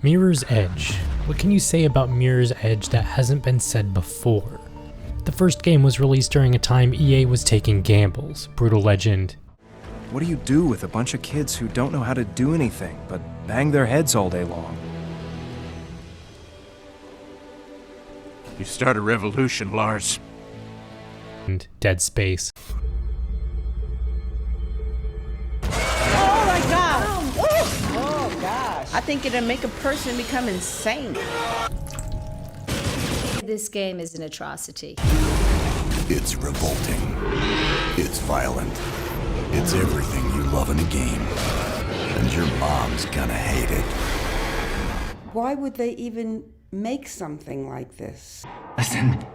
Mirror's Edge. What can you say about Mirror's Edge that hasn't been said before? The first game was released during a time EA was taking gambles. Brutal legend. What do you do with a bunch of kids who don't know how to do anything but bang their heads all day long? You start a revolution, Lars. And Dead Space. Oh my God! Oh gosh! I think it'll make a person become insane. This game is an atrocity. It's revolting. It's violent. It's everything you love in a game. And your mom's gonna hate it. Why would they even make something like this? Listen,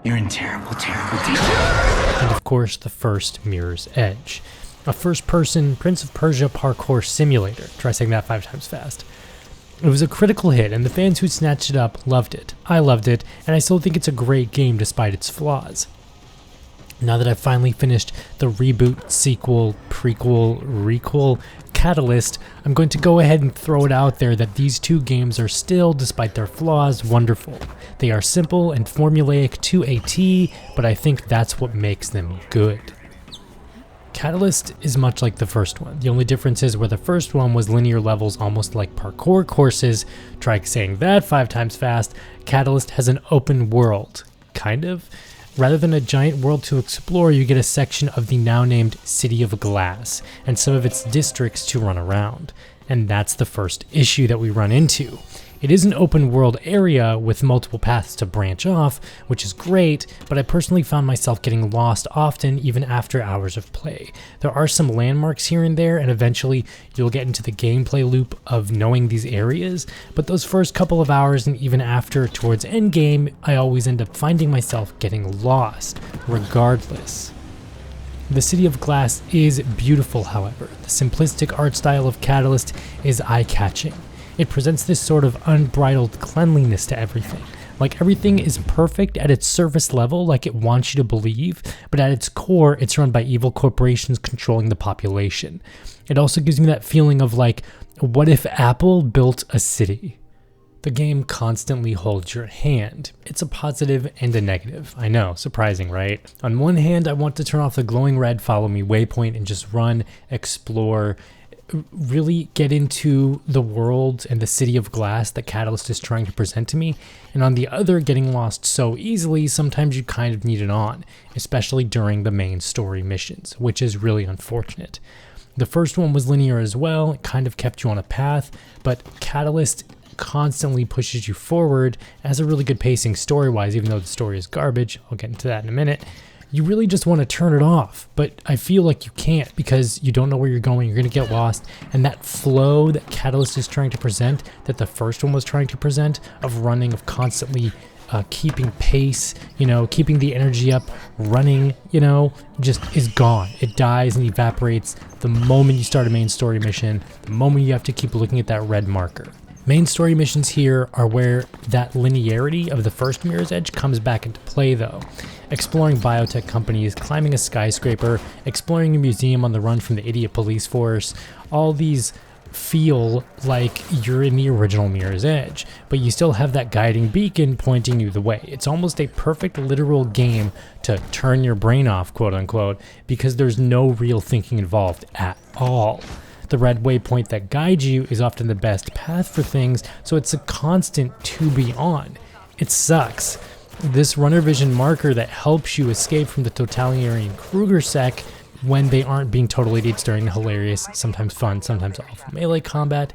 you're in terrible, terrible danger. And of course, the first Mirror's Edge. A first-person Prince of Persia parkour simulator. Try saying that 5 times fast. It was a critical hit, and the fans who snatched it up loved it. I loved it, and I still think it's a great game despite its flaws. Now that I've finally finished the reboot, sequel, prequel, requel, Catalyst, I'm going to go ahead and throw it out there that these two games are still, despite their flaws, wonderful. They are simple and formulaic to a T, but I think that's what makes them good. Catalyst is much like the first one. The only difference is where the first one was linear levels almost like parkour courses, try saying that 5 times fast, Catalyst has an open world, kind of. Rather than a giant world to explore, you get a section of the now named City of Glass, and some of its districts to run around. And that's the first issue that we run into. It is an open world area with multiple paths to branch off, which is great, but I personally found myself getting lost often even after hours of play. There are some landmarks here and there, and eventually you'll get into the gameplay loop of knowing these areas, but those first couple of hours and even after towards endgame, I always end up finding myself getting lost, regardless. The City of Glass is beautiful, however. The simplistic art style of Catalyst is eye-catching. It presents this sort of unbridled cleanliness to everything. Like everything is perfect at its surface level, like it wants you to believe, but at its core, it's run by evil corporations controlling the population. It also gives me that feeling of like, what if Apple built a city? The game constantly holds your hand. It's a positive and a negative. I know, surprising, right? On one hand, I want to turn off the glowing red follow me waypoint and just run, explore, really get into the world and the City of Glass that Catalyst is trying to present to me, and on the other, getting lost so easily, sometimes you kind of need it on, especially during the main story missions, which is really unfortunate. The first one was linear as well, it kind of kept you on a path, but Catalyst constantly pushes you forward, has a really good pacing story-wise, even though the story is garbage. I'll get into that in a minute. You really just want to turn it off, but I feel like you can't because you don't know where you're going, you're going to get lost, and that flow that Catalyst is trying to present, that the first one was trying to present, of running, of constantly keeping pace, keeping the energy up, running, just is gone. It dies and evaporates the moment you start a main story mission, the moment you have to keep looking at that red marker. Main story missions here are where that linearity of the first Mirror's Edge comes back into play though. Exploring biotech companies, climbing a skyscraper, exploring a museum on the run from the idiot police force, all these feel like you're in the original Mirror's Edge, but you still have that guiding beacon pointing you the way. It's almost a perfect literal game to turn your brain off, quote unquote, because there's no real thinking involved at all. The red waypoint that guides you is often the best path for things, so it's a constant to be on. It sucks. This runner vision marker that helps you escape from the totalitarian Kruger sec when they aren't being total idiots during the hilarious, sometimes fun, sometimes awful melee combat.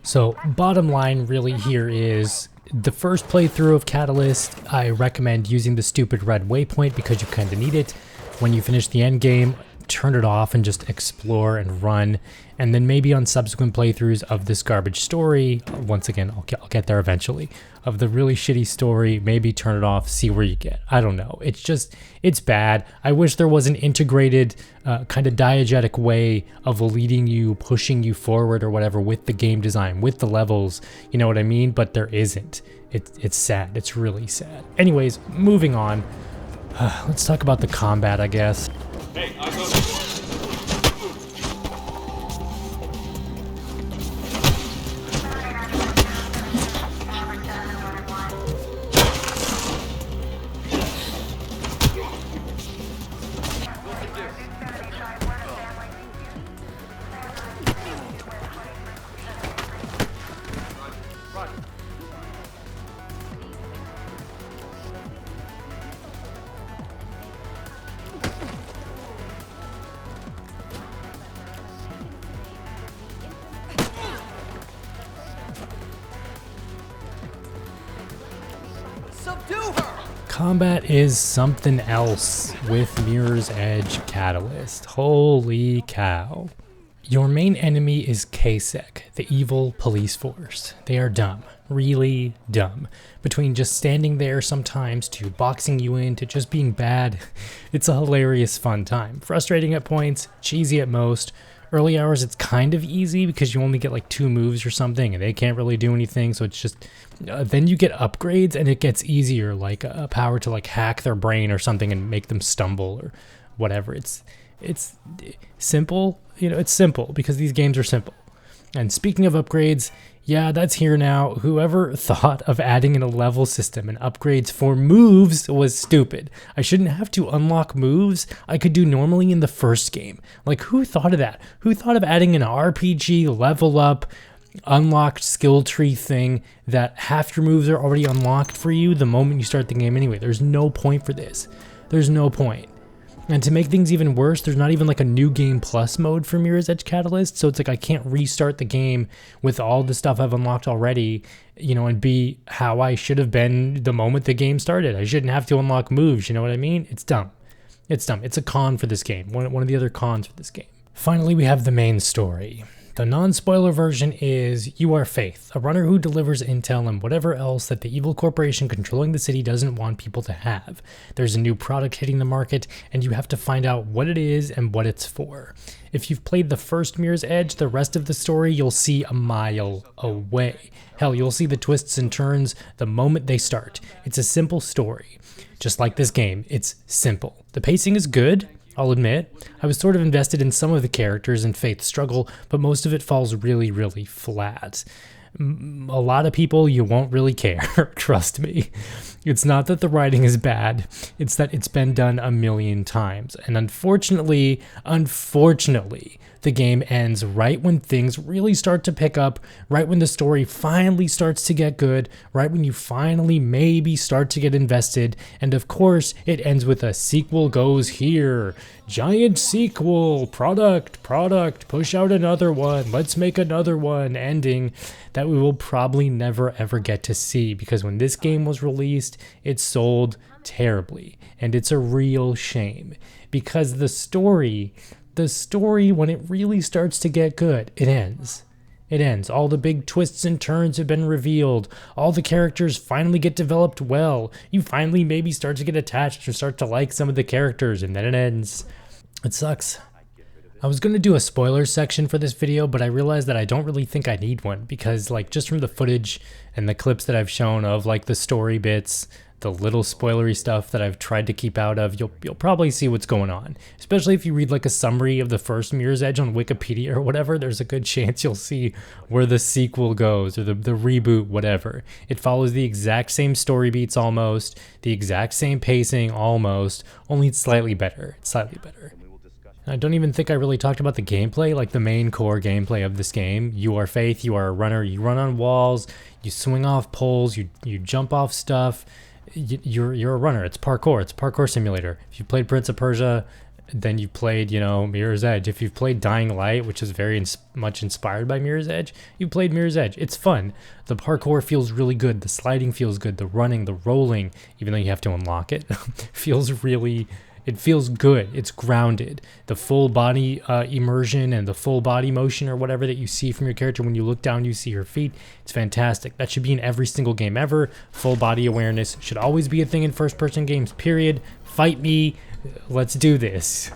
So bottom line really here is the first playthrough of Catalyst, I recommend using the stupid red waypoint because you kind of need it. When you finish the end game, turn it off and just explore and run, and then maybe on subsequent playthroughs of this garbage story, once again I'll get there eventually, of the really shitty story, maybe turn it off, see where you get. I don't know, it's bad. I wish there was an integrated kind of diegetic way of leading you, pushing you forward or whatever with the game design, with the levels, you know what I mean, but there isn't. It's sad, it's really sad. Anyways, moving on, let's talk about the combat, I guess. Hey, I'll go. Combat is something else with Mirror's Edge Catalyst. Holy cow. Your main enemy is KSEC, the evil police force. They are dumb, really dumb. Between just standing there sometimes to boxing you in to just being bad, it's a hilarious fun time. Frustrating at points, cheesy at most. Early hours it's kind of easy because you only get like 2 moves or something and they can't really do anything, so it's just then you get upgrades and it gets easier, like a power to like hack their brain or something and make them stumble or whatever. It's simple, you know, it's simple because these games are simple. And speaking of upgrades, yeah, that's here now. Whoever thought of adding in a level system and upgrades for moves was stupid. I shouldn't have to unlock moves I could do normally in the first game. Like, who thought of that? Who thought of adding an RPG level up, unlocked skill tree thing that half your moves are already unlocked for you the moment you start the game anyway? There's no point for this. There's no point. And to make things even worse, there's not even like a new game plus mode for Mirror's Edge Catalyst, so it's like I can't restart the game with all the stuff I've unlocked already, you know, and be how I should have been the moment the game started. I shouldn't have to unlock moves, you know what I mean? It's dumb. It's dumb. It's a con for this game, one of the other cons for this game. Finally, we have the main story. The non-spoiler version is you are Faith, a runner who delivers intel and whatever else that the evil corporation controlling the city doesn't want people to have. There's a new product hitting the market, and you have to find out what it is and what it's for. If you've played the first Mirror's Edge, the rest of the story you'll see a mile away. Hell, you'll see the twists and turns the moment they start. It's a simple story. Just like this game, it's simple. The pacing is good, I'll admit. I was sort of invested in some of the characters and Faith's struggle, but most of it falls really, really flat. A lot of people, you won't really care, trust me. It's not that the writing is bad, it's that it's been done a million times. And unfortunately, the game ends right when things really start to pick up, right when the story finally starts to get good, right when you finally maybe start to get invested, and of course, it ends with a sequel goes here. Giant sequel, product, push out another one, let's make another one, ending that we will probably never ever get to see, because when this game was released, it sold terribly, and it's a real shame, because the story, when it really starts to get good, it ends. It ends. All the big twists and turns have been revealed. All the characters finally get developed well. You finally maybe start to get attached or start to like some of the characters, and then it ends. It sucks. I was going to do a spoiler section for this video, but I realized that I don't really think I need one, because like just from the footage and the clips that I've shown of like the story bits, the little spoilery stuff that I've tried to keep out of, you'll probably see what's going on. Especially if you read like a summary of the first Mirror's Edge on Wikipedia or whatever, there's a good chance you'll see where the sequel goes, or the reboot, whatever. It follows the exact same story beats almost, the exact same pacing almost, only it's slightly better. It's slightly better. I don't even think I really talked about the gameplay, like the main core gameplay of this game. You are Faith, you are a runner, you run on walls, you swing off poles, you jump off stuff. You're a runner. It's parkour. It's a parkour simulator. If you played Prince of Persia, then you played, you know, Mirror's Edge. If you've played Dying Light, which is very much inspired by Mirror's Edge, you played Mirror's Edge. It's fun. The parkour feels really good. The sliding feels good. The running, the rolling, even though you have to unlock it, feels really... It feels good. It's grounded. The full body immersion and the full body motion or whatever that you see from your character when you look down, you see her feet. It's fantastic. That should be in every single game ever. Full body awareness should always be a thing in first-person games, period. Fight me. Let's do this.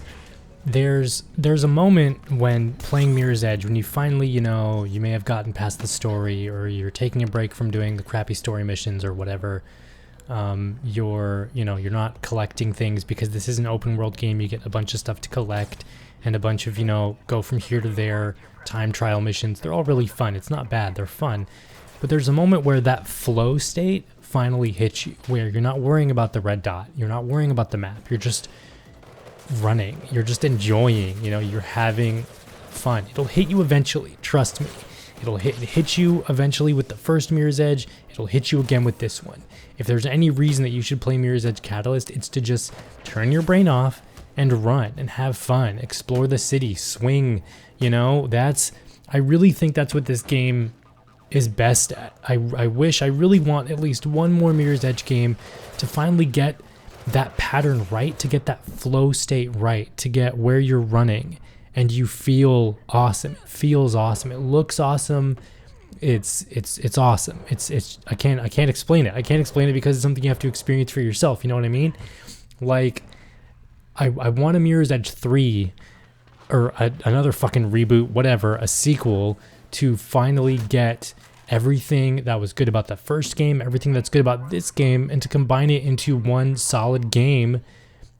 There's a moment when playing Mirror's Edge when you finally, you know, you may have gotten past the story, or you're taking a break from doing the crappy story missions or whatever. You're not collecting things, because this is an open world game. You get a bunch of stuff to collect and a bunch of, you know, go from here to there, time trial missions. They're all really fun. It's not bad. They're fun. But there's a moment where that flow state finally hits you, where you're not worrying about the red dot. You're not worrying about the map. You're just running. You're just enjoying, you know, you're having fun. It'll hit you eventually. Trust me. It'll hit you eventually with the first Mirror's Edge. It'll hit you again with this one. If there's any reason that you should play Mirror's Edge Catalyst, it's to just turn your brain off and run and have fun. Explore the city, swing, you know, I really think that's what this game is best at. I really want at least one more Mirror's Edge game to finally get that pattern right, to get that flow state right, to get where you're running and you feel awesome. It feels awesome. It looks awesome. It's awesome. I can't explain it. I can't explain it because it's something you have to experience for yourself. You know what I mean? Like, I want a Mirror's Edge 3 or another fucking reboot, whatever, a sequel, to finally get everything that was good about the first game, everything that's good about this game, and to combine it into one solid game,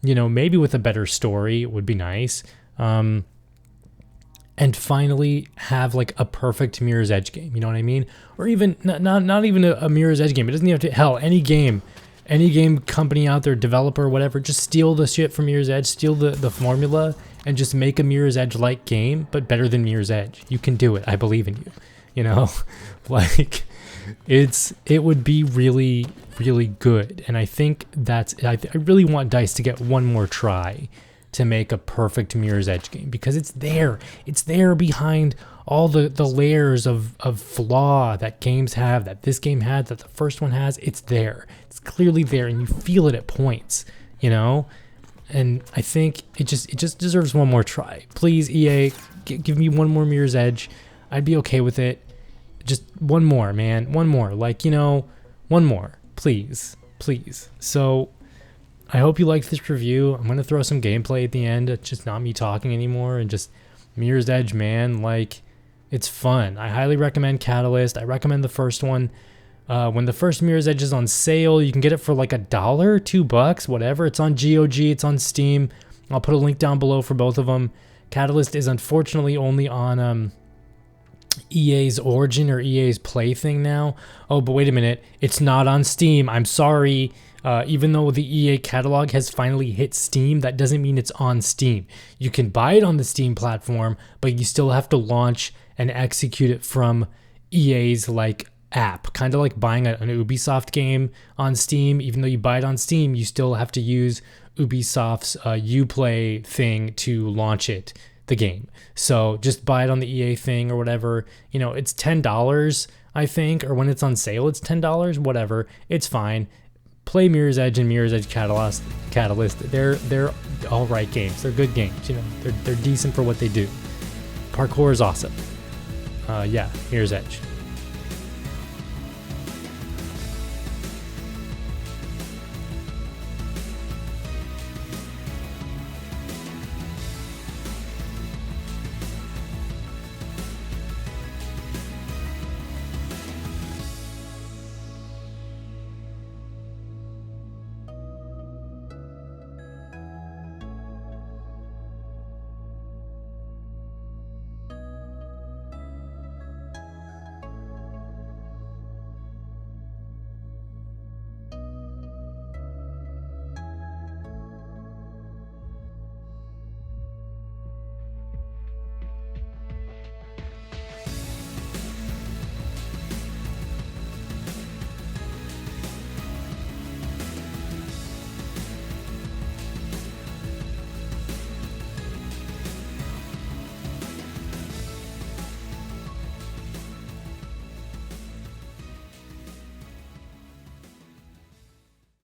you know, maybe with a better story would be nice. And finally have like a perfect Mirror's Edge game, you know what I mean? Or even not even a Mirror's Edge game. It doesn't even have to, hell, any game company out there, developer, whatever, just steal the shit from Mirror's Edge, steal the formula, and just make a Mirror's Edge like game, but better than Mirror's Edge. You can do it. I believe in you. You know, like it would be really, really good. And I think I really want DICE to get one more try to make a perfect Mirror's Edge game, because it's there behind all the layers of flaw that games have, that this game had, that the first one has. It's clearly there, and you feel it at points, you know. And I think it just deserves one more try. Please, EA, give me one more Mirror's Edge. I'd be okay with it. Just one more, man. One more. Like, you know, one more. Please. So I hope you liked this review. I'm going to throw some gameplay at the end. It's just not me talking anymore, and just Mirror's Edge, man. Like, it's fun. I highly recommend Catalyst. I recommend the first one. When the first Mirror's Edge is on sale, you can get it for like $1, $2, whatever. It's on GOG, it's on Steam. I'll put a link down below for both of them. Catalyst is unfortunately only on EA's Origin or EA's Play thing now. Oh, but wait a minute. It's not on Steam. I'm sorry. Even though the EA catalog has finally hit Steam, that doesn't mean it's on Steam. You can buy it on the Steam platform, but you still have to launch and execute it from EA's like app, kind of like buying an Ubisoft game on Steam. Even though you buy it on Steam, you still have to use Ubisoft's Uplay thing to launch the game. So just buy it on the EA thing or whatever. You know, it's $10, I think, or when it's on sale, it's $10, whatever. It's fine. Play Mirror's Edge and Mirror's Edge Catalyst. They're all right games. They're good games. You know, they're decent for what they do. Parkour is awesome. Yeah, Mirror's Edge.